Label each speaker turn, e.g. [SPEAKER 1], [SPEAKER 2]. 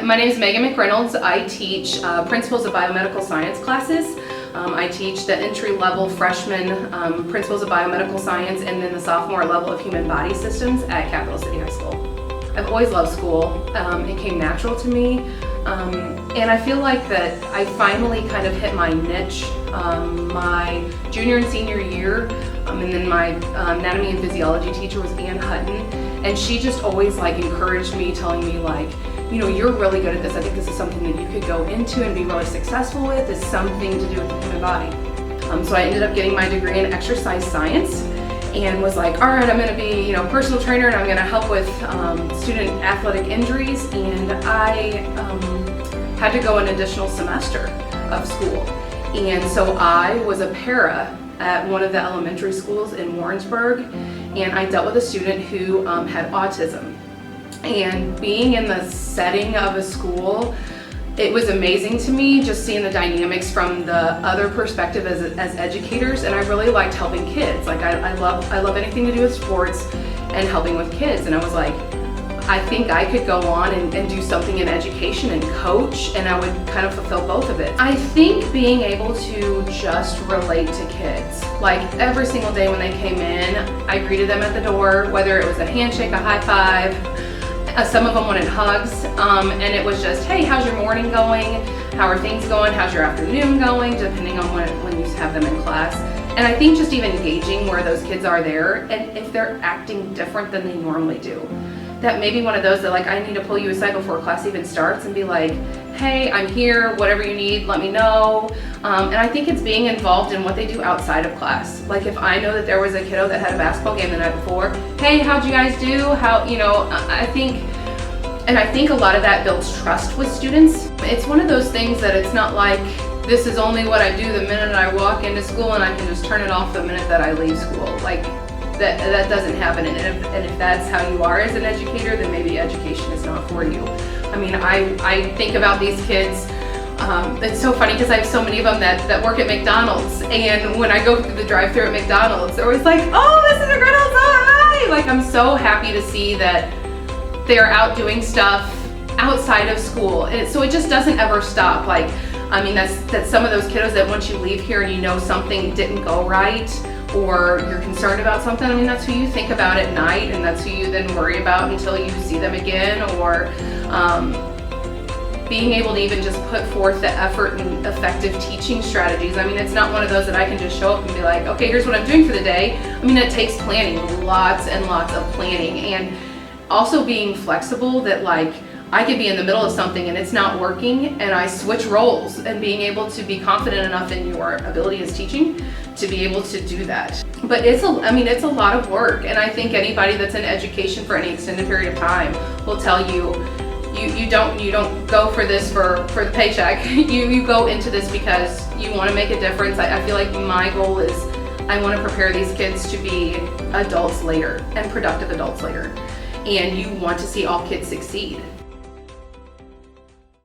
[SPEAKER 1] My name is Megan McReynolds. I teach Principles of Biomedical Science classes. I teach the entry-level freshman Principles of Biomedical Science and then the sophomore level of Human Body Systems at Capital City High School. I've always loved school. It came natural to me. And I feel like that I finally kind of hit my niche my junior and senior year. And then my anatomy and physiology teacher was Ann Hutton. And she just always encouraged me, telling me you're really good at this. I think this is something that you could go into and be really successful with. It's something to do with the human body. So I ended up getting my degree in exercise science and was like, all right, I'm going to be personal trainer and I'm going to help with student athletic injuries. And I had to go an additional semester of school. And so I was a para at one of the elementary schools in Warrensburg, and I dealt with a student who had autism. And being in the setting of a school, it was amazing to me just seeing the dynamics from the other perspective as educators, and I really liked helping kids. I love anything to do with sports and helping with kids, and I was like, I think I could go on and do something in education and coach, and I would kind of fulfill both of it. I think being able to just relate to kids, every single day when they came in, I greeted them at the door, whether it was a handshake, a high five. Some of them wanted hugs, and it was just, hey, how's your morning going? How are things going? How's your afternoon going? Depending on when you have them in class. And I think just even gauging where those kids are there, and if they're acting different than they normally do. That may be one of those that I need to pull you aside before class even starts and be like, hey, I'm here, whatever you need, let me know. And I think it's being involved in what they do outside of class. If I know that there was a kiddo that had a basketball game the night before, hey, how'd you guys do? I think a lot of that builds trust with students. It's one of those things that it's not like this is only what I do the minute I walk into school and I can just turn it off the minute that I leave school. That doesn't happen, and if that's how you are as an educator, then maybe education is not for you. I think about these kids. It's so funny because I have so many of them that work at McDonald's, and when I go through the drive-thru at McDonald's, they're always like, oh, Mrs. McReynolds, oh, hi! I'm so happy to see that they're out doing stuff outside of school, and so it just doesn't ever stop. That's some of those kiddos that once you leave here and you know something didn't go right, or you're concerned about something, that's who you think about at night, and that's who you then worry about until you see them again, or being able to even just put forth the effort and effective teaching strategies. It's not one of those that I can just show up and be like, okay, here's what I'm doing for the day. It takes planning, lots and lots of planning, and also being flexible that I could be in the middle of something and it's not working, and I switch roles, and being able to be confident enough in your ability as teaching to be able to do that. But it's a lot of work, and I think anybody that's in education for any extended period of time will tell you, you don't go for this for the paycheck. You go into this because you want to make a difference. I feel like my goal is I want to prepare these kids to be adults later and productive adults later, and you want to see all kids succeed.